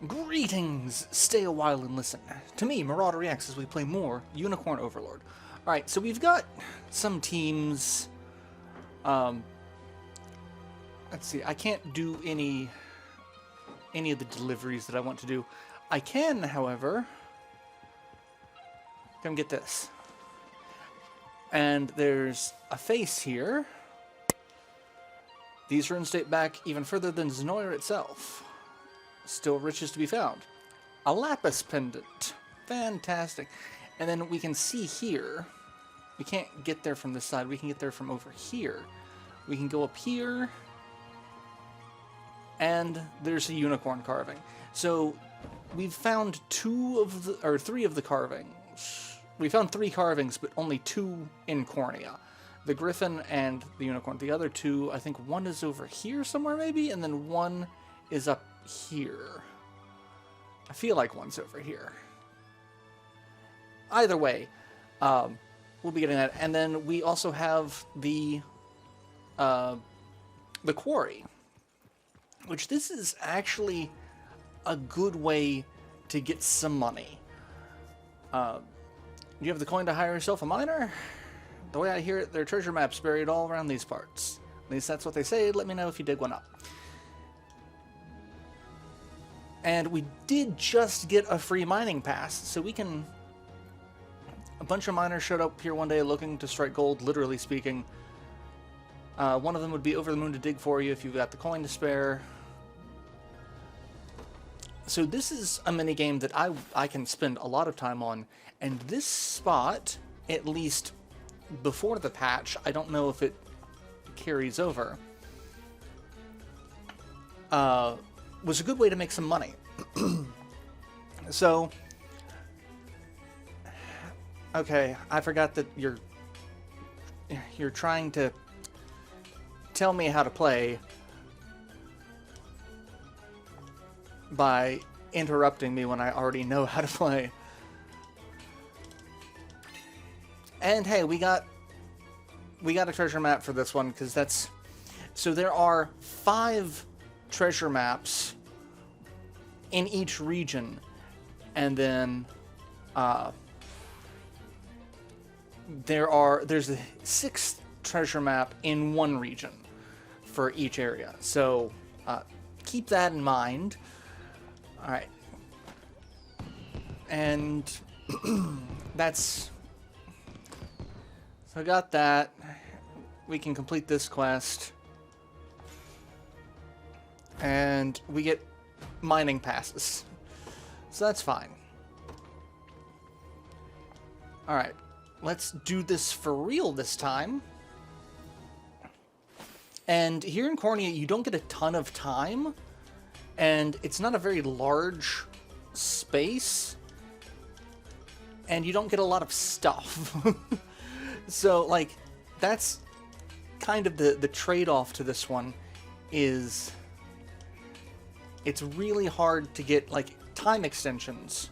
Greetings! Stay a while and listen. To me, Marauderex, as we play more Unicorn Overlord. Alright, so we've got some teams. Let's see, I can't do any of the deliveries that I want to do. I can, however, come get this. And there's a face here. These runes date back even further than Zenoir itself. Still riches to be found. A lapis pendant. Fantastic. And then we can see here. We can't get there from this side. We can get there from over here. We can go up here. And there's a unicorn carving. So we've found three of the carvings. We found 3 carvings, but only 2 in Cornea. The griffin and the unicorn. The other 2, I think one is over here somewhere maybe, and then one is up here. I feel like one's over here. Either way, we'll be getting that. And then we also have the quarry, which this is actually a good way to get some money. You have the coin to hire yourself a miner? The way I hear it, there are treasure maps buried all around these parts. At least that's what they say. Let me know if you dig one up. And we did just get a free mining pass, so we can... A bunch of miners showed up here one day looking to strike gold, literally speaking. One of them would be over the moon to dig for you if you've got the coin to spare. So this is a minigame that I can spend a lot of time on, and this spot, at least before the patch, I don't know if it carries over, was a good way to make some money. So, okay, I forgot that you're trying to tell me how to play by interrupting me when I already know how to play. And hey, we got a treasure map for this one, because that's... So there are 5 treasure maps in each region, and then there's a 6th treasure map in one region for each area. So keep that in mind. All right, and that's... So I got that. We can complete this quest. And we get mining passes. So that's fine. Alright. Let's do this for real this time. And here in Cornea, you don't get a ton of time. And it's not a very large space. And you don't get a lot of stuff. So, like, that's kind of the trade-off to this one, is it's really hard to get, like, time extensions.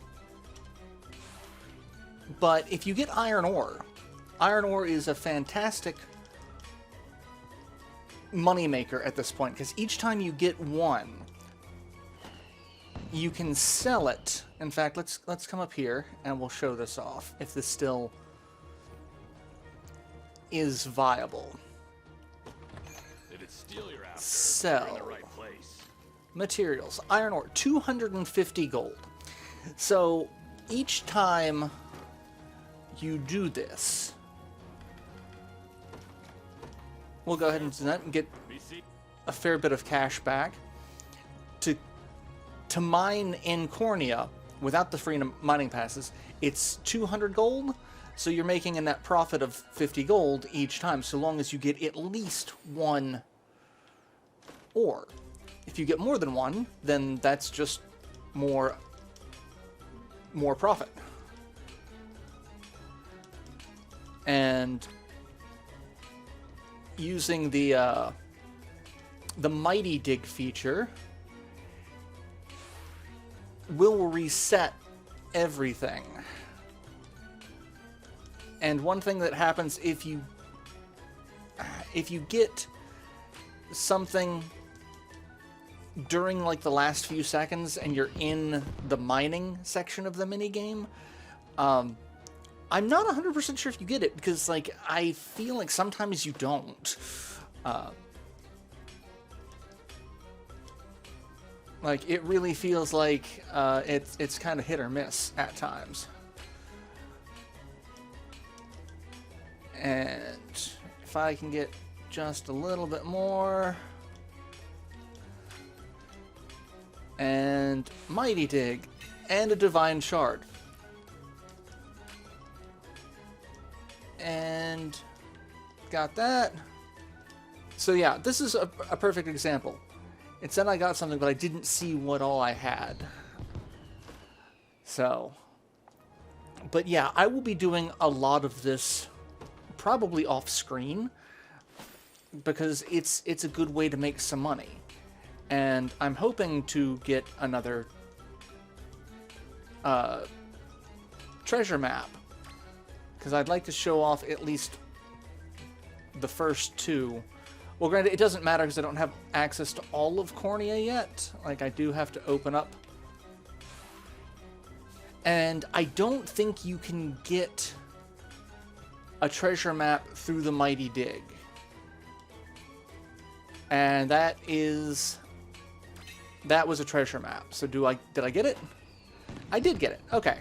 But if you get iron ore is a fantastic moneymaker at this point, because each time you get one, you can sell it. In fact, let's come up here and we'll show this off, if this still is viable. Sell. Materials. Iron ore, 250 gold. So each time you do this, we'll go ahead and do that and get a fair bit of cash back. To mine in Cornea without the free mining passes, it's 200 gold. So you're making a net profit of 50 gold each time, so long as you get at least one ore. If you get more than one, then that's just more profit. And using the Mighty Dig feature will reset everything. And one thing that happens if you get something during like the last few seconds and you're in the mining section of the minigame. I'm not 100% sure if you get it, because like I feel like sometimes you don't. Like it really feels like it's kind of hit or miss at times. And if I can get just a little bit more. And Mighty Dig. And a Divine Shard. And got that. So yeah, this is a perfect example. It said I got something, but I didn't see what all I had. So. But yeah, I will be doing a lot of this probably off screen, because it's a good way to make some money. And I'm hoping to get another treasure map, because I'd like to show off at least the first two. Well, granted, it doesn't matter because I don't have access to all of Cornea yet. Like, I do have to open up. And I don't think you can get a treasure map through the Mighty Dig. And that was a treasure map. So did I get it? I did get it. Okay.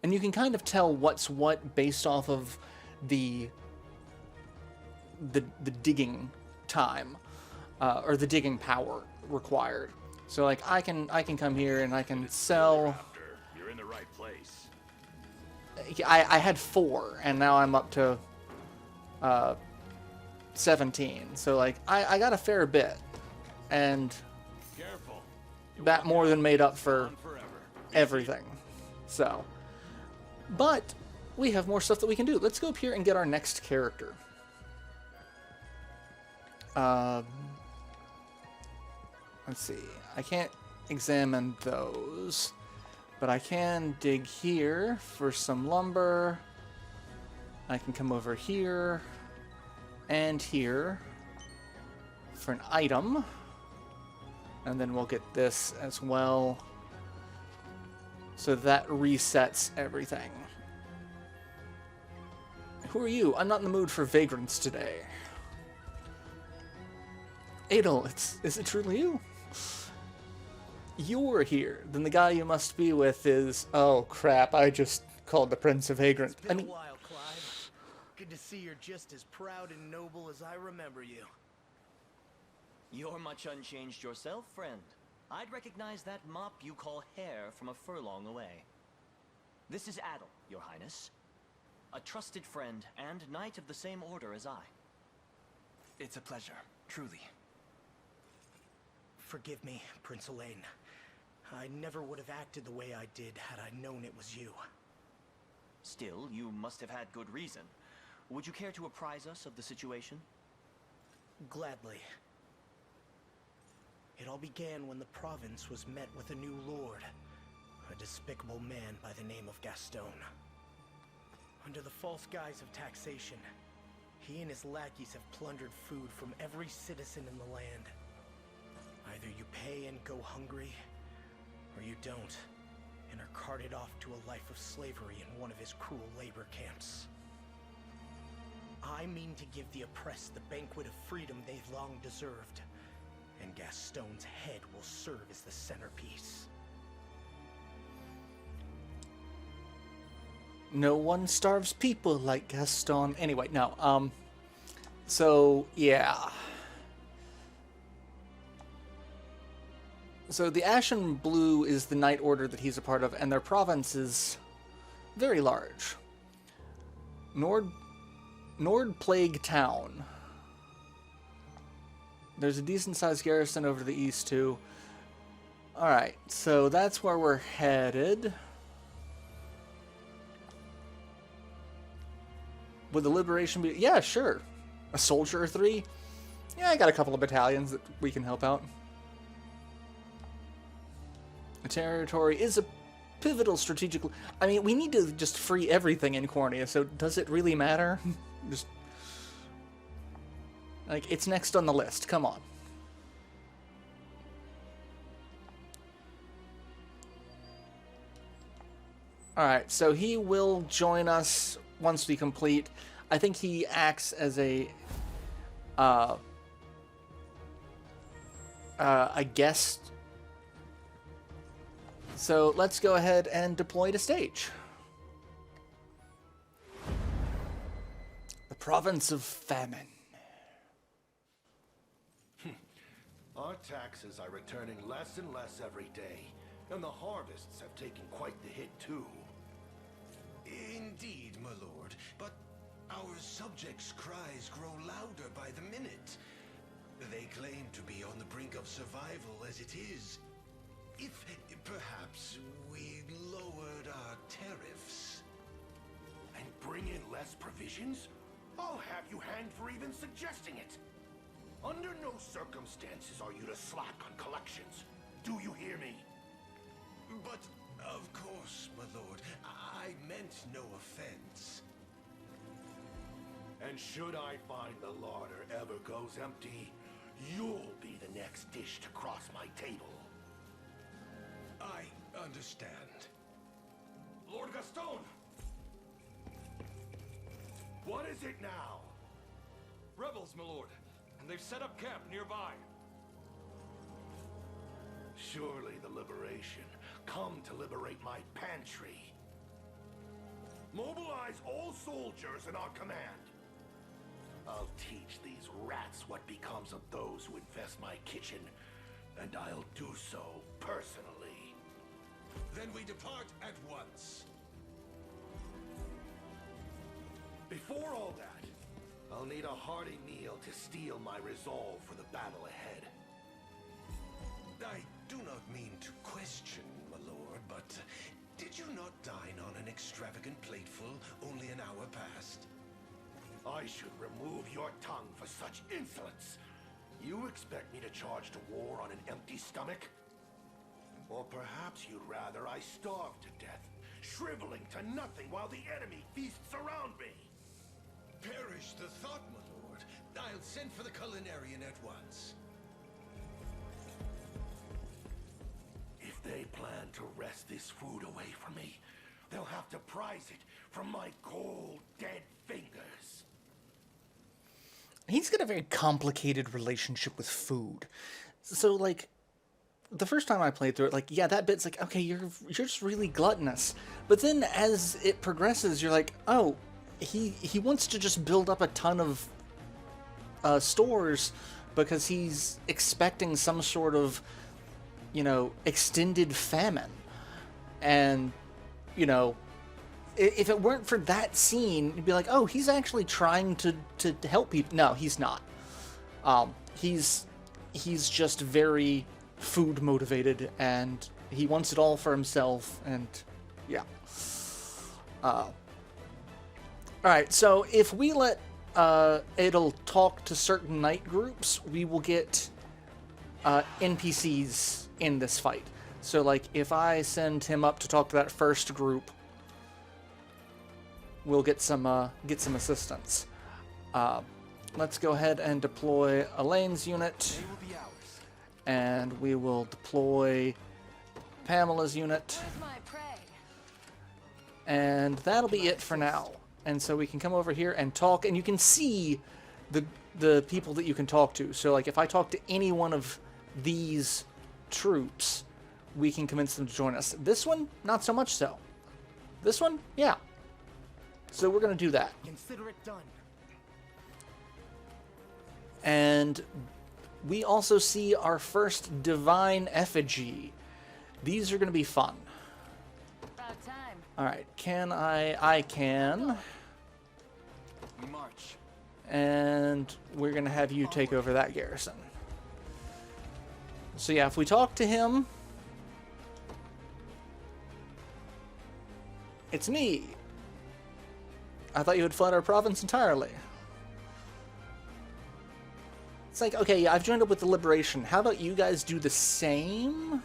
And you can kind of tell what's what based off of the digging time, or the digging power required. So like I can come here and I can sell. You're in the right place. I had 4 and now I'm up to 17. So like I got a fair bit, and that more than made up for everything. So, but we have more stuff that we can do. Let's go up here and get our next character. Let's see. I can't examine those, but I can dig here for some lumber. I can come over here and here for an item. And then we'll get this as well. So that resets everything. Who are you? I'm not in the mood for vagrants today. Adel, is it truly you? You're here. Then the guy you must be with is... Oh, crap. I just called the Prince of Vagrant. It's been a while, Clive. Good to see you're just as proud and noble as I remember you. You're much unchanged yourself, friend. I'd recognize that mop you call hair from a furlong away. This is Adel, your highness. A trusted friend and knight of the same order as I. It's a pleasure, truly. Forgive me, Prince Elaine. I never would have acted the way I did had I known it was you. Still, you must have had good reason. Would you care to apprise us of the situation? Gladly. It all began when the province was met with a new lord, a despicable man by the name of Gaston. Under the false guise of taxation, he and his lackeys have plundered food from every citizen in the land. Either you pay and go hungry, or you don't, and are carted off to a life of slavery in one of his cruel labor camps. I mean to give the oppressed the banquet of freedom they've long deserved, and Gaston's head will serve as the centerpiece. No one starves people like Gaston. Anyway, no. So, yeah. So the Ashen Blue is the Knight Order that he's a part of, and their province is very large. Nord Plague Town. There's a decent-sized garrison over to the east, too. Alright, so that's where we're headed. Would the Liberation be... Yeah, sure. A soldier or 3? Yeah, I got a couple of battalions that we can help out. The territory is a pivotal strategic... I mean, we need to just free everything in Cornea, so does it really matter? Just... Like, it's next on the list. Come on. Alright, so he will join us once we complete. I think he acts as a guest. So let's go ahead and deploy to stage. The province of famine. Our taxes are returning less and less every day, and the harvests have taken quite the hit too. Indeed, my lord, but our subjects' cries grow louder by the minute. They claim to be on the brink of survival as it is. If perhaps we lowered our tariffs... And bring in less provisions? I'll have you hanged for even suggesting it. Under no circumstances are you to slack on collections. Do you hear me? But, of course, my lord, I meant no offense. And should I find the larder ever goes empty, you'll be the next dish to cross my table. I understand. Lord Gaston! What is it now? Rebels, my lord, and they've set up camp nearby. Surely the liberation come to liberate my pantry. Mobilize all soldiers in our command. I'll teach these rats what becomes of those who infest my kitchen, and I'll do so personally. Then we depart at once. Before all that, I'll need a hearty meal to steel my resolve for the battle ahead. I do not mean to question, my lord, but did you not dine on an extravagant plateful only an hour past? I should remove your tongue for such insolence. You expect me to charge to war on an empty stomach? Or perhaps you'd rather I starve to death, shriveling to nothing while the enemy feasts around me? Perish the thought, my lord. I'll send for the culinarian at once. If they plan to wrest this food away from me, they'll have to prize it from my cold, dead fingers. He's got a very complicated relationship with food. So, like, the first time I played through it, like, yeah, that bit's like, okay, you're just really gluttonous. But then as it progresses, you're like, oh, he wants to just build up a ton of stores because he's expecting some sort of, you know, extended famine. And, you know, if it weren't for that scene, you'd be like, oh, he's actually trying to help people. No, he's not. He's just very food motivated, and he wants it all for himself, and yeah. Alright, so if we let it'll talk to certain knight groups, we will get NPCs in this fight. So, like, if I send him up to talk to that first group, we'll get some assistance. Let's go ahead and deploy Elaine's unit, and we will deploy Pamela's unit, and that'll be it for now. And so we can come over here and talk, and you can see the people that you can talk to. So, like, if I talk to any one of these troops, we can convince them to join us. This one, not so much so. This one, yeah. So we're going to do that. Consider it done. And we also see our first divine effigy. These are going to be fun. About time. All right, can I can. We march. And we're going to have you take over that garrison. So yeah, if we talk to him, it's me. I thought you had fled our province entirely. It's like, okay, yeah, I've joined up with the Liberation. How about you guys do the same?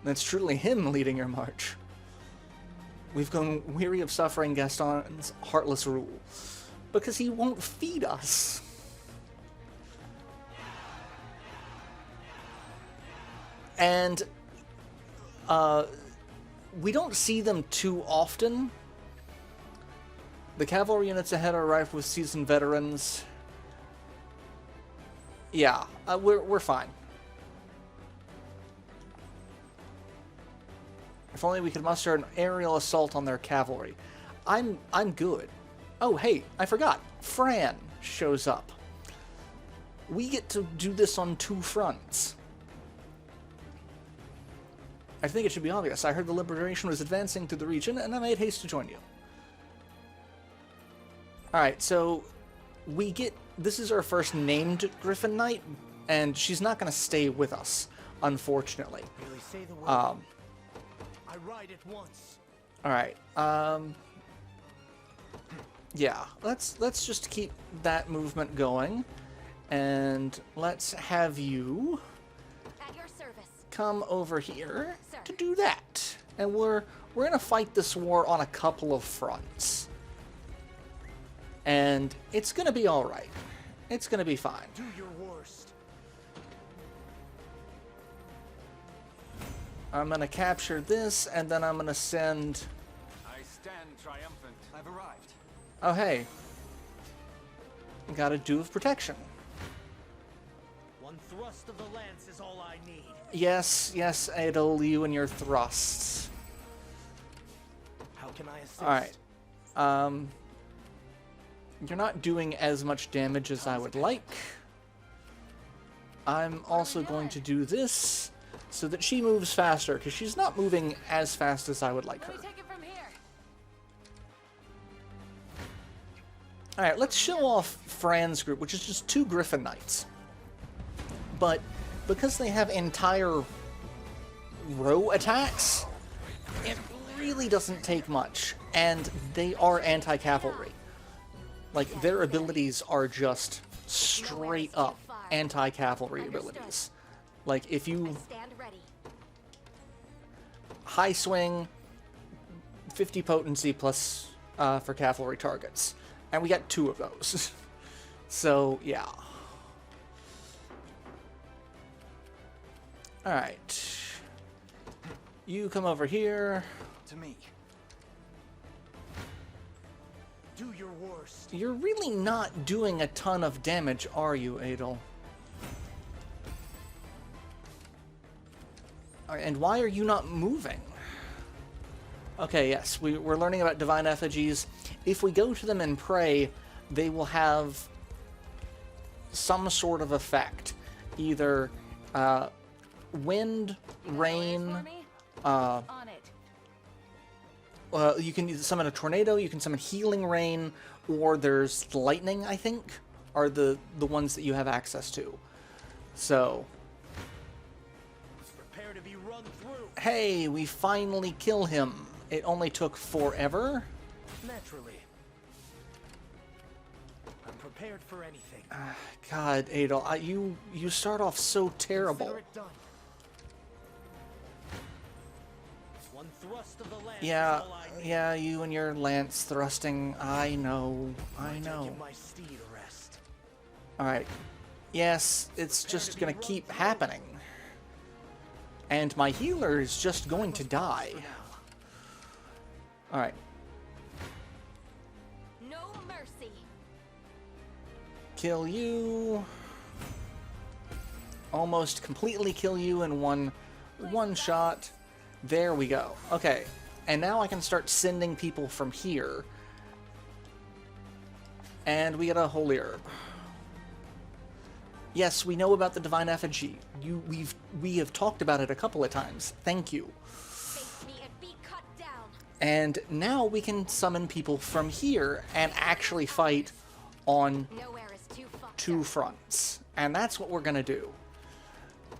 That's truly him leading your march. We've grown weary of suffering Gaston's heartless rule, because he won't feed us. And we don't see them too often. The cavalry units ahead are rife with seasoned veterans. Yeah, we're fine. If only we could muster an aerial assault on their cavalry. I'm good. Oh, hey, I forgot. Fran shows up. We get to do this on 2 fronts. I think it should be obvious. I heard the Liberation was advancing through the region, and I made haste to join you. Alright, so we get... This is our first named Griffin Knight, and she's not going to stay with us, unfortunately. Really say the word. I ride at once. Alright, yeah, let's just keep that movement going, and let's have you At your service. come over here Sir. to do that. And we're gonna fight this war on a couple of fronts. And it's gonna be alright. It's gonna be fine. Do your worst. I'm gonna capture this, and then I'm gonna send... I stand triumphant. I've arrived. Oh, hey. Got a Dew of Protection. One thrust of the lance is all I need. Yes, yes, Adel, you and your thrusts. How can I assist? Alright. You're not doing as much damage as I would like. I'm also going to do this so that she moves faster, because she's not moving as fast as I would like her. Let me take it from here. Alright, let's show off Fran's group, which is just 2 Griffin Knights. But because they have entire row attacks, it really doesn't take much. And they are anti-cavalry. Like, their abilities are just straight up anti-cavalry abilities. Like, if you Stand ready. high swing, 50 potency plus for cavalry targets. And we got 2 of those. So, yeah. Alright. You come over here. To me. Do your worst. You're really not doing a ton of damage, are you, Adel? And why are you not moving? Okay, yes, we're learning about divine effigies. If we go to them and pray, they will have some sort of effect. Either wind, rain, On it. you can either summon a tornado, you can summon healing rain, or there's lightning, I think, are the ones that you have access to. So, Prepare to be run through. hey, we finally kill him. It only took forever. Naturally. I'm prepared for anything. God, Adel, you start off so terrible. Consider it done. One thrust of the lance Yeah, is all I need. yeah, you and your lance thrusting. I know, I know. Give my steed a rest. Alright. Yes, it's just gonna keep happening. And my healer is just going to die. Alright. No mercy. Kill you. Almost completely kill you in one shot. There we go. Okay. And now I can start sending people from here. And we get a holy herb. Yes, we know about the divine effigy. We have talked about it a couple of times. Thank you. Face me and be cut down. And now we can summon people from here and actually fight on Nowhere is too fucked 2 up. fronts. And that's what we're gonna do.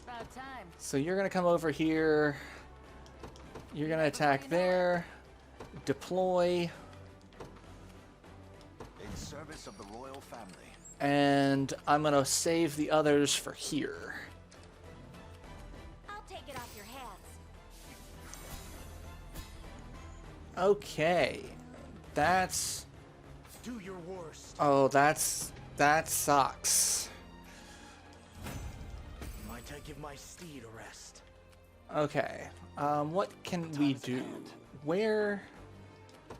About time. So you're gonna come over here. You're gonna attack there. Deploy. In service of the royal family. And I'm gonna save the others for here. I'll take it off your hands. Okay. That's... Do your worst. Oh, that sucks. Might I give my steed a rest? Okay. What can we do? Where?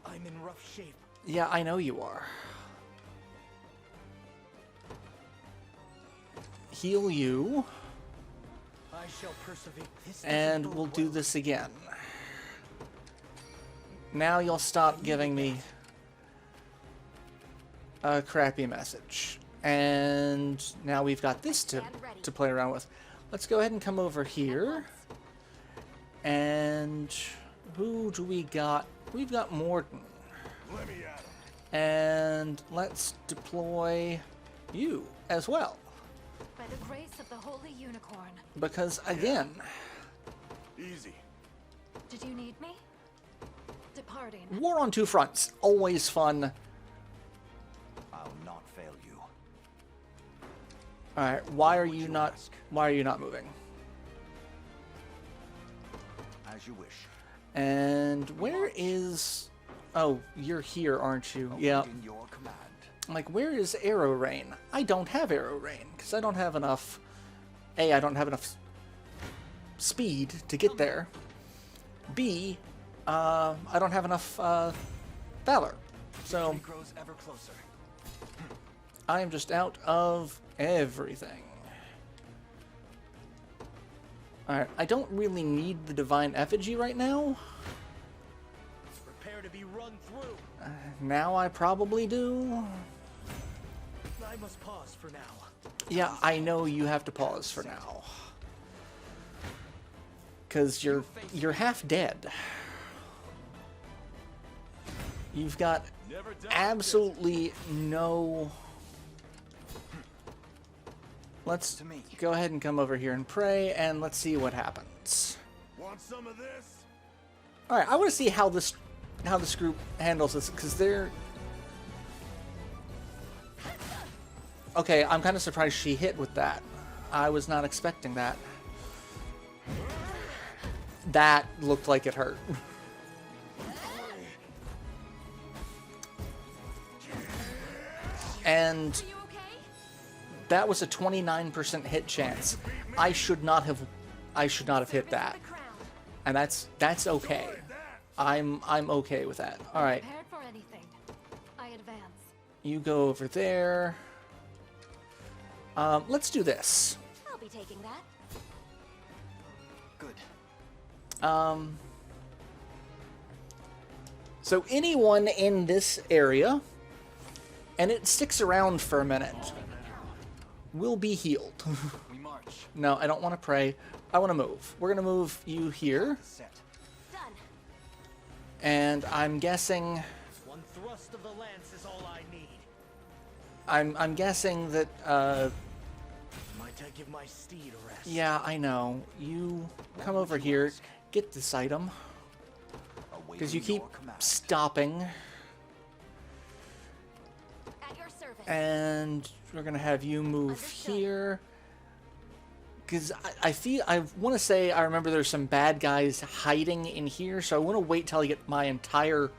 I'm in rough shape. Yeah, I know you are. Heal you. I shall persevere. This And doesn't we'll bode do well. this again. Now you'll stop giving me a crappy message. And now we've got this to play around with. Let's go ahead and come over here. And who do we got? We've got Morton. Let me at him. And let's deploy you as well. By the grace of the Holy Unicorn. Because again, Easy. Did you need me? Departing. war on two fronts. Always fun. I'll not fail you. Alright, why are you not moving? As you wish. And where is... Oh, you're here, aren't you? Yeah. Awaiting your command. I'm like, where is Arrow Rain? I don't have Arrow Rain, because I don't have enough... A, I don't have enough speed to get there. B, I don't have enough valor. So, It grows ever closer. I am just out of everything. Alright, I don't really need the Divine Effigy right now. Prepare to be run through. Now I probably do. I must pause for now. Yeah, I know you have to pause for now. Because you're half dead. You've got absolutely no... Let's go ahead and come over here and pray, and let's see what happens. Want some of this? Alright, I want to see how this group handles this, because they're... Okay, I'm kind of surprised she hit with that. I was not expecting that. That looked like it hurt. And Are you okay? that was a 29% hit chance. I should not have hit that. The crown. And that's okay. I'm okay with that. All right. Prepared for anything. I advance. You go over there. Let's do this. I'll be taking that. Good. So anyone in this area, and it sticks around for a minute, will be healed. We march. No, I don't want to pray. I want to move. We're going to move you here. Set. Done. And I'm guessing... One thrust of the lance is all I need. I'm guessing that, Might I give my steed a rest? yeah, I know. You come over here, get this item, because you keep stopping, At your service. and we're gonna have you move Understood. here. Because I want to say I remember there's some bad guys hiding in here, so I want to wait till I get my entire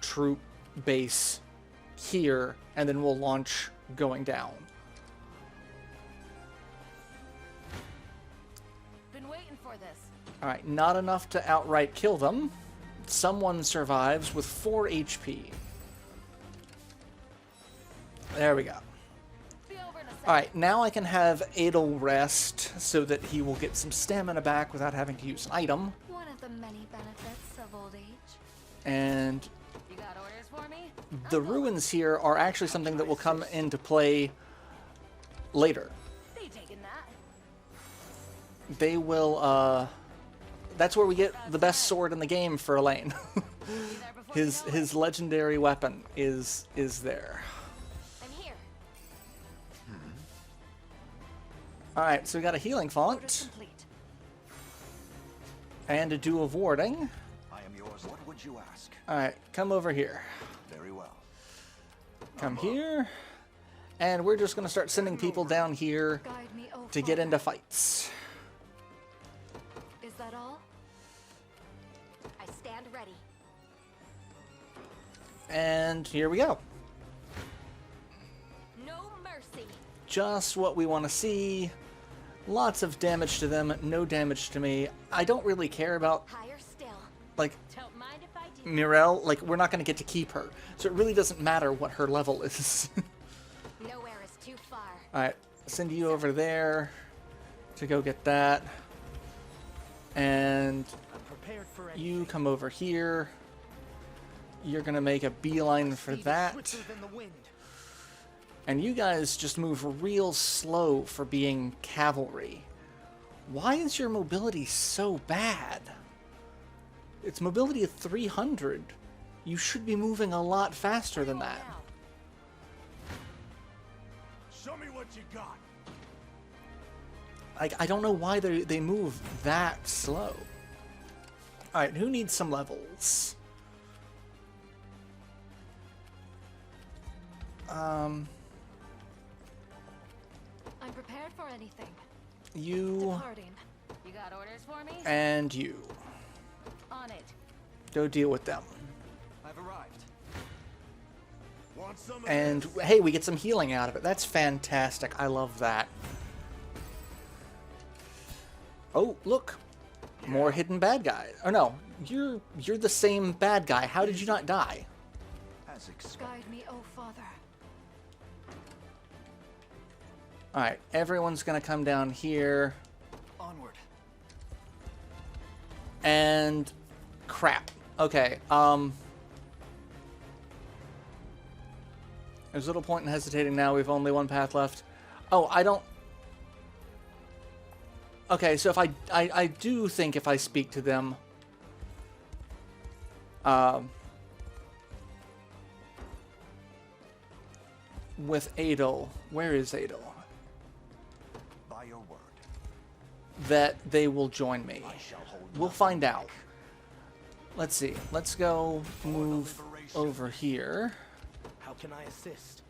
troop base here, and then we'll launch going down. Been waiting for this. Alright, not enough to outright kill them. Someone survives with 4 HP. There we go. Be over in a sec. Alright, now I can have Adel rest so that he will get some stamina back without having to use an item. One of the many benefits of old age. And You got orders for me? the ruins here are actually something that will come into play later. They taking that. They will, that's where we get the best sword in the game for Elaine. Be there before you know his legendary weapon is there. it. I'm here. Alright, so we got a healing Orders font complete. and a do of warding. I am yours. What would you ask? Alright, come over here. Very well. Come here. And we're just going to start sending people down here Guide me, oh to get Father. into fights. Is that all? I stand ready. And here we go. No mercy. Just what we want to see. Lots of damage to them, no damage to me. I don't really care about, Higher still. like, Don't mind if I do. Mirel. Like, we're not going to get to keep her. So it really doesn't matter what her level is. Nowhere is too far. Alright, send you over there to go get that. And I'm prepared for anything. you come over here. You're going to make a beeline for Speed is that. swifter than the wind. And you guys just move real slow for being cavalry. Why is your mobility so bad? It's mobility of 300. You should be moving a lot faster than that. Now. Show me what you got. Like, I don't know why they move that slow. Alright, who needs some levels? I'm prepared for anything. You Departing. You got orders for me? and you. On it. Go deal with them. I've arrived. Want some of And this? hey, we get some healing out of it. That's fantastic. I love that. Oh, look. More hidden bad guys. Oh no, you're the same bad guy. How did you not die? As expected. Guide me, oh Father. Alright, everyone's gonna come down here. Onward. And crap. Okay, there's little point in hesitating now. We've only one path left. Oh, I don't... Okay, so if I do think if I speak to them... with Adel. Where is Adel? By your word. That they will join me. I shall hold We'll nothing find back. out. Let's see. Let's go move over here. How can I assist?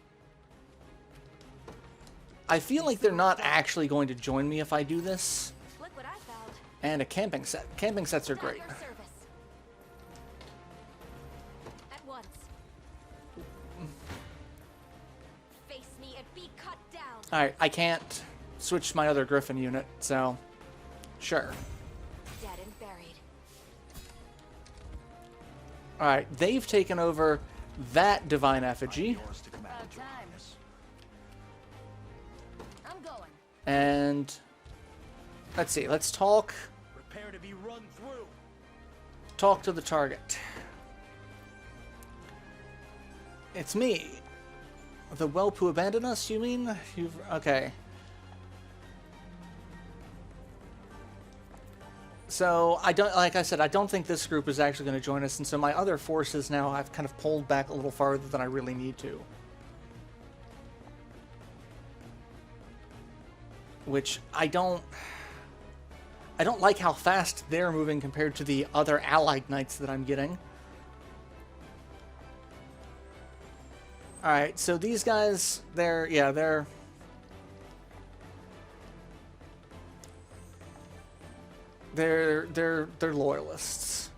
I feel like they're not actually going to join me if I do this. Look what I found. And a camping set. Camping sets are At great. your service. At once. Face me and be cut down. Alright, I can't switch to my other Griffin unit, so... Sure. Dead and buried. Alright, they've taken over that Divine Effigy. Yours to command, About Your time. Highness. I'm going. And... Let's see, let's talk... Prepare to be run through. Talk to the target. It's me. The whelp who abandoned us, you mean? Okay. So, I don't, like I said, I don't think this group is actually going to join us, and so my other forces now I've kind of pulled back a little farther than I really need to. Which, I don't like how fast they're moving compared to the other allied knights that I'm getting. Alright, so these guys, they're loyalists.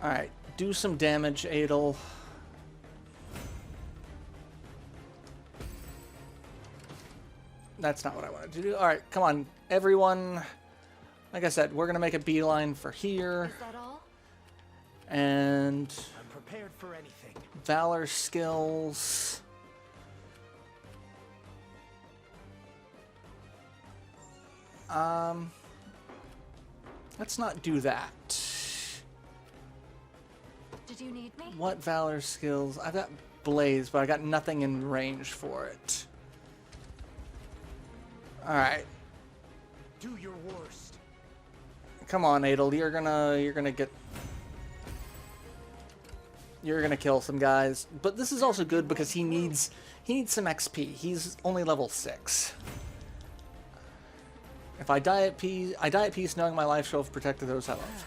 Alright, do some damage, Adel. That's not what I wanted to do. Alright, come on, everyone. Like I said, we're going to make a beeline for here. Is that all? And I'm prepared for anything. Valor skills. Let's not do that. Did you need me? What Valor skills? I've got Blaze, but I got nothing in range for it. Alright. Do your worst. Come on, Adel. You're gonna kill some guys. But this is also good because he needs some XP. He's only level 6. If I die at peace, knowing my life shall have protected those I love.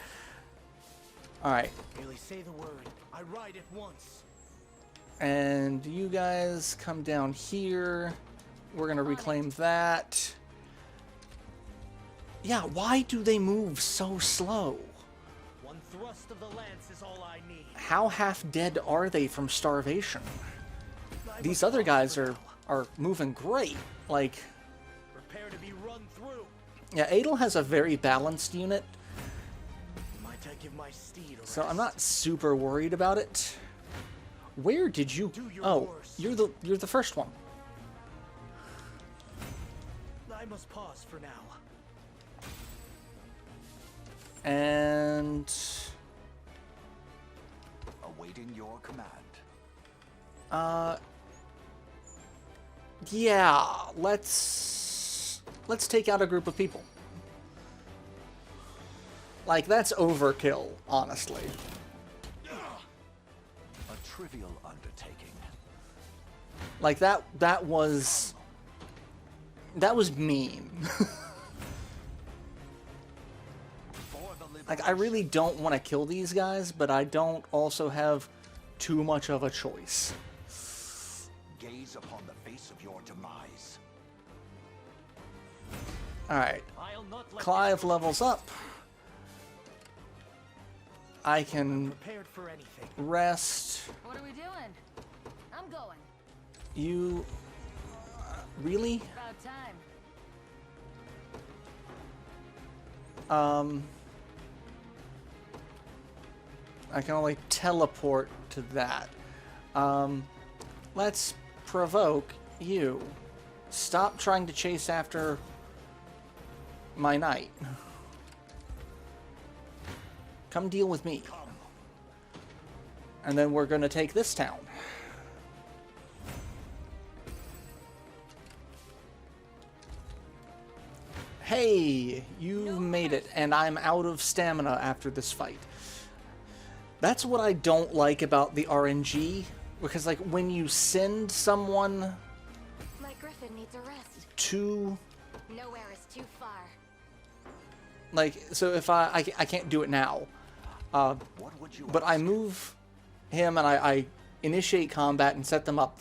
Alright. Merely say the word. I ride at once. And you guys come down here. We're gonna reclaim that. Yeah, why do they move so slow? One thrust of the lance is all I need. How half dead are they from starvation? These other guys are moving great. Like, Prepare Yeah, Adel has a very balanced unit, Might I give my steed a so I'm rest? not super worried about it. Where did you... Do your Oh, worst. you're the first one. I must pause for now. And... Awaiting your command. Yeah, let's take out a group of people. Like, that's overkill, honestly. A trivial undertaking. Like, that was mean. For the Like, I really don't want to kill these guys, but I don't also have too much of a choice. gaze upon the face of your demise. Alright, I'll not let Clive this go. levels up. I can Prepared for anything. rest. What are we doing? I'm going. You... really? About time. I can only teleport to that. Let's provoke you. Stop trying to chase after my knight. Come deal with me. And then we're gonna take this town. Hey, you made it, and I'm out of stamina after this fight. That's what I don't like about the RNG, because like when you send someone My griffin needs a rest. to Nowhere is too far. like, so if I can't do it now, What would you but I move him and I initiate combat and set them up.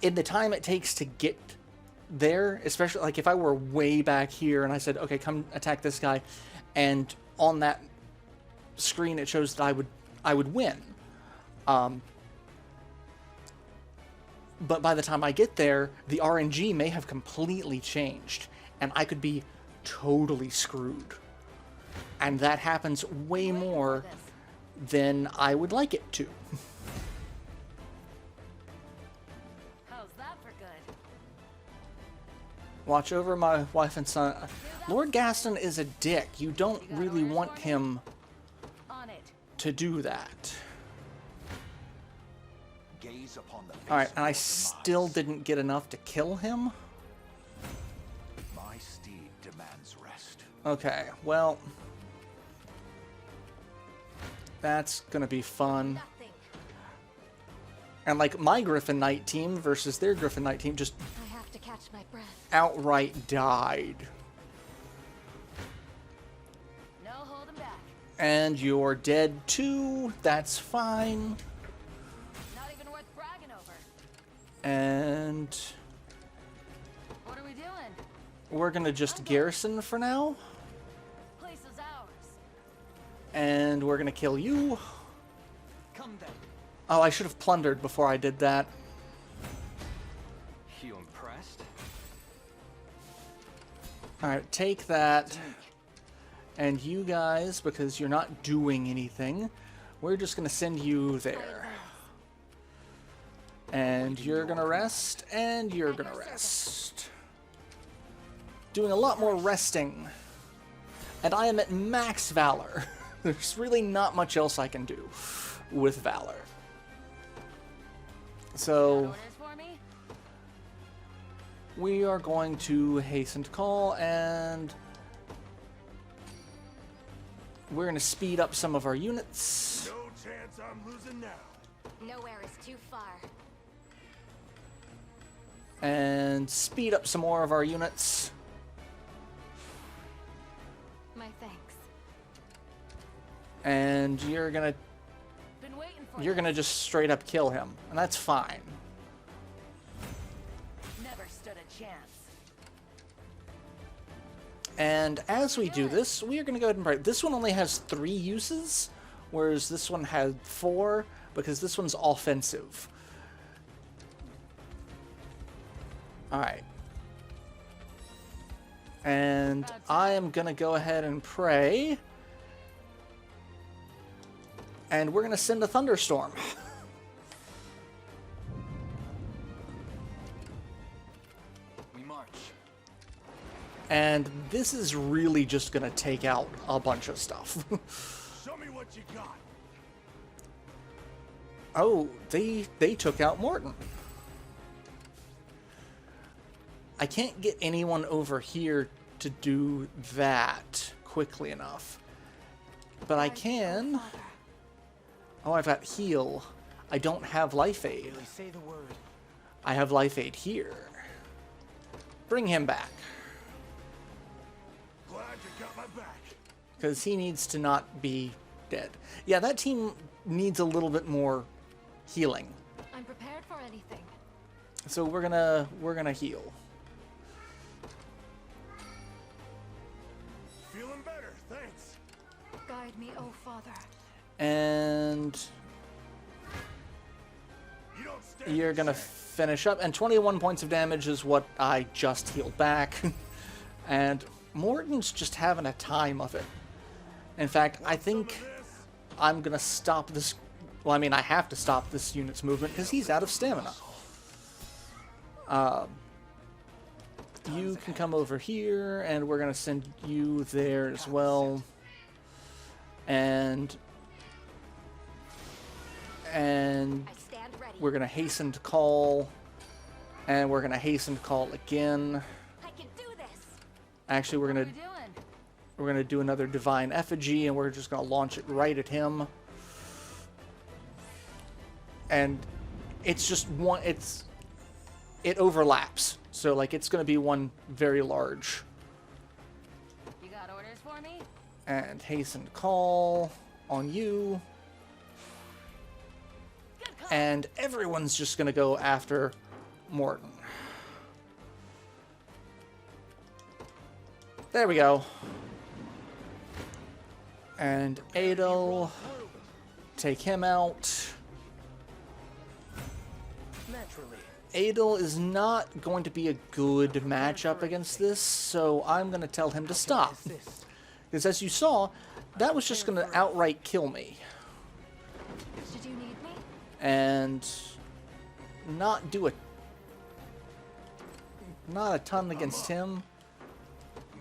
In the time it takes to get there, especially like if I were way back here and I said, okay, come attack this guy, and on that screen it shows that I would win. But by the time I get there, the RNG may have completely changed, and I could be totally screwed. And that happens way more than I would like it to. How's that for good? Watch over my wife and son. Lord Gaston is a dick. You don't really want him On it. to do that. gaze upon the face Alright, of and I your still demise? didn't get enough to kill him. My steed demands rest. Okay, well, that's gonna be fun. Nothing. And like my Griffin Knight team versus their Griffin Knight team just I have to catch my breath. outright died. No holding back. And you're dead too. That's fine. Not even worth bragging over. And What are we doing? we're gonna just garrison for now. Place is ours. And we're gonna kill you. Come then. Oh, I should have plundered before I did that. You impressed? Alright, take that. And you guys, because you're not doing anything, we're just gonna send you there. And you're gonna rest, and you're gonna rest. Doing a lot more resting. And I am at max valor. There's really not much else I can do with valor. So Orders for me? we are going to hasten to call, and we're going to speed up some of our units. No chance I'm losing now. Nowhere is too far. And speed up some more of our units. My thanks. And you're going Been waiting for to just straight up kill him, and that's fine. Never stood a chance. And as we do this, we are going to go ahead and break. This one only has 3 uses, whereas this one had 4, because this one's offensive. Alright. And I am going to go ahead and pray. And we're going to send a thunderstorm. We march. And this is really just going to take out a bunch of stuff. Show me what you got. Oh, they took out Morton. I can't get anyone over here to do that quickly enough. But I can... Oh, I've got heal. I don't have life aid. Really say the word. I have life aid here. Bring him back. Glad you got my back. Because he needs to not be dead. Yeah, that team needs a little bit more healing. I'm prepared for anything. So we're gonna heal. Feeling better, thanks. Guide me, oh Father. And You don't stand you're a gonna chance. finish up. And 21 points of damage is what I just healed back. And Morton's just having a time of it. In fact, I think I'm gonna stop this. Well, I mean, I have to stop this unit's movement because he's out of stamina. You can come over here, and we're gonna send you there as well. And I stand ready. we're gonna hasten to call, and we're gonna hasten to call again. I can do this. Actually, What are we doing? we're gonna do another divine effigy, and we're just gonna launch it right at him. And it's just one. It overlaps, so like it's gonna be one very large. You got orders for me? And hasten to call on you. Good call. And everyone's just gonna go after Morton. There we go. And Adel, take him out. Naturally. Adel is not going to be a good matchup against this, so I'm going to tell him to stop. Assist. Because as you saw, that was just going to outright kill me. Did you need me? And not do not a ton against him.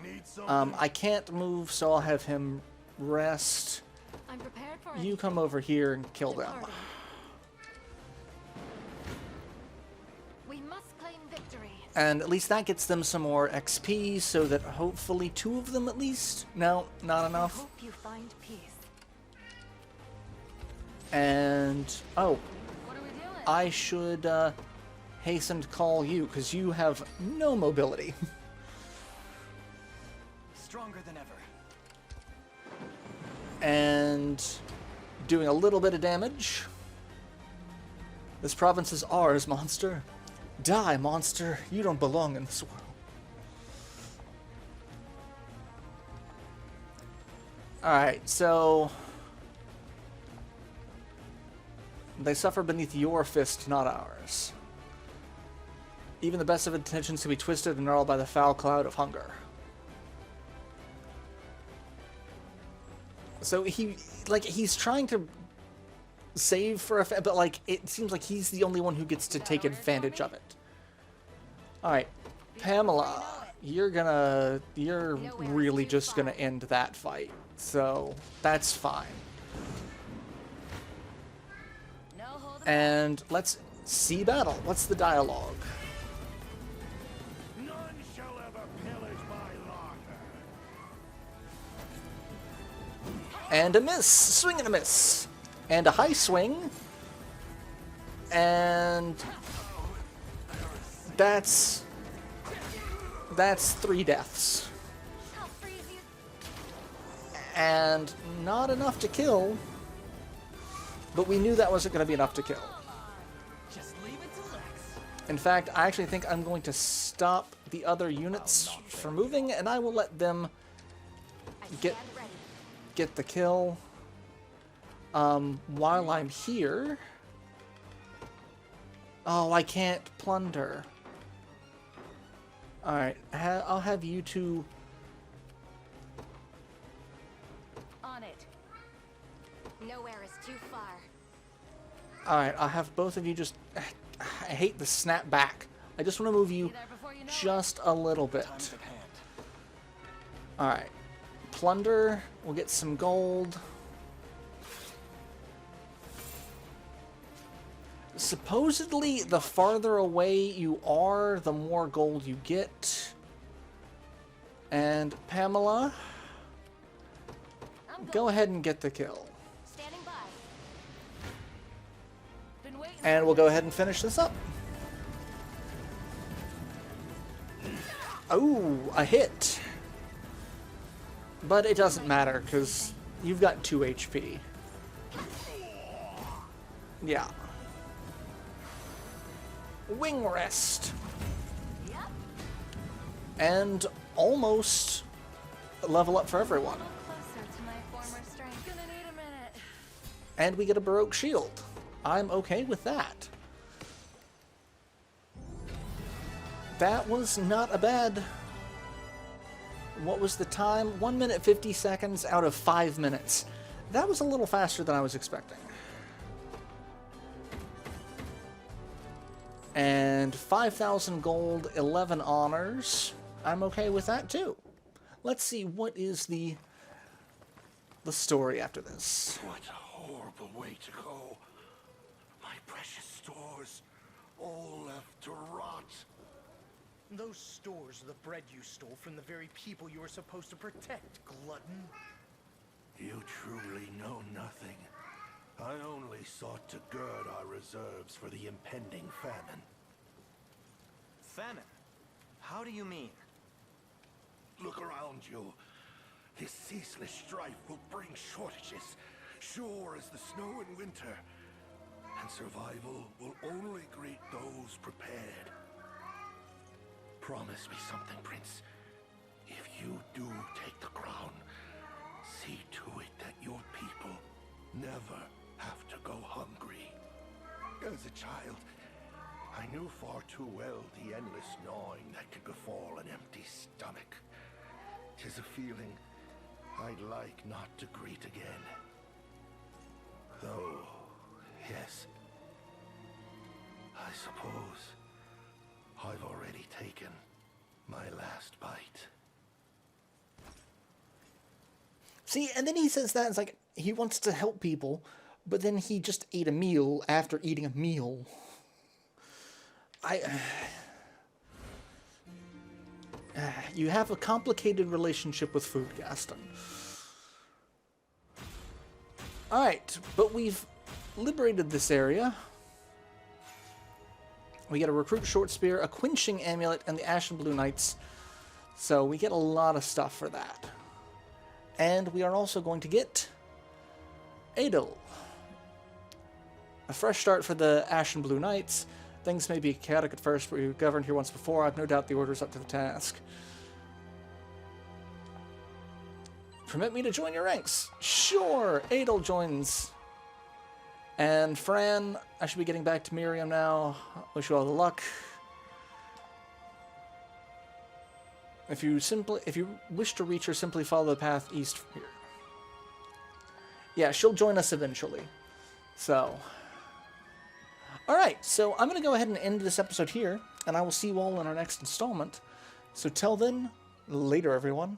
Need something? I can't move, so I'll have him rest. I'm prepared for You come over here and kill them. Departing. We must claim victory. And at least that gets them some more XP, so that hopefully 2 of them at least. No, not I enough. hope you find peace. And oh, What are we doing? I should hasten to call you because you have no mobility. Stronger than ever. And doing a little bit of damage. This province is ours, monster. Die, monster. You don't belong in this world. Alright, so they suffer beneath your fist, not ours. Even the best of intentions can be twisted and gnarled by the foul cloud of hunger. So he's trying to save for a but like it seems like he's the only one who gets to take advantage of it. All right, Pamela, you're really just gonna end that fight. So that's fine. No hold. And let's see battle. What's the dialogue? None shall ever pillage my larder. And a miss, swing and a miss, and a high swing, and that's 3 deaths, I'll freeze you. and not enough to kill, but we knew that wasn't going to be enough to kill. Just leave it to Lex. In fact, I actually think I'm going to stop the other units from moving, and I will let them I Get- stand ready. get the kill. While I'm here... Oh, I can't plunder. Alright, I'll have you two... On it. Nowhere is too far. Alright, I'll have both of you just... I hate the snap back. I just want to move you Be there before you know just a little bit. Time's at hand. Alright. Plunder. We'll get some gold. Supposedly, the farther away you are, the more gold you get. And Pamela, I'm go going. ahead and get the kill. Standing by. Been waiting. And we'll go ahead and finish this up. Oh, a hit. But it doesn't matter, because you've got 2 HP. Yeah. Wing rest. Yep. And almost level up for everyone. Closer to my former strength. Gonna need a minute. And we get a Baroque shield. I'm okay with that. That was not a bad... What was the time? 1 minute 50 seconds out of 5 minutes. That was a little faster than I was expecting. And 5,000 gold, 11 honors. I'm okay with that too. Let's see, what is the story after this? What a horrible way to go. My precious stores, all left to rot. Those stores are the bread you stole from the very people you were supposed to protect, glutton. You truly know nothing. I only sought to gird our reserves for the impending famine. Famine? How do you mean? Look around you. This ceaseless strife will bring shortages, sure as the snow in winter. And survival will only greet those prepared. Promise me something, Prince. If you do take the crown, see to it that your people never have to go hungry. As a child, I knew far too well the endless gnawing that could befall an empty stomach. 'Tis a feeling I'd like not to greet again. Though, yes, I suppose I've already taken my last bite. See, and then he says that, it's like, he wants to help people, but then he just ate a meal after eating a meal. You have a complicated relationship with food, Gaston. Alright, but we've liberated this area. We get a recruit short spear, a quenching amulet, and the Ashen Blue Knights. So we get a lot of stuff for that. And we are also going to get Adel. A fresh start for the Ashen Blue Knights. Things may be chaotic at first, but we governed here once before. I've no doubt the order's up to the task. Permit me to join your ranks. Sure, Adel joins. And Fran, I should be getting back to Miriam now. Wish you all the luck. If you wish to reach her, simply follow the path east from here. Yeah, she'll join us eventually. So, alright, so I'm going to go ahead and end this episode here, and I will see you all in our next installment. So till then, later everyone.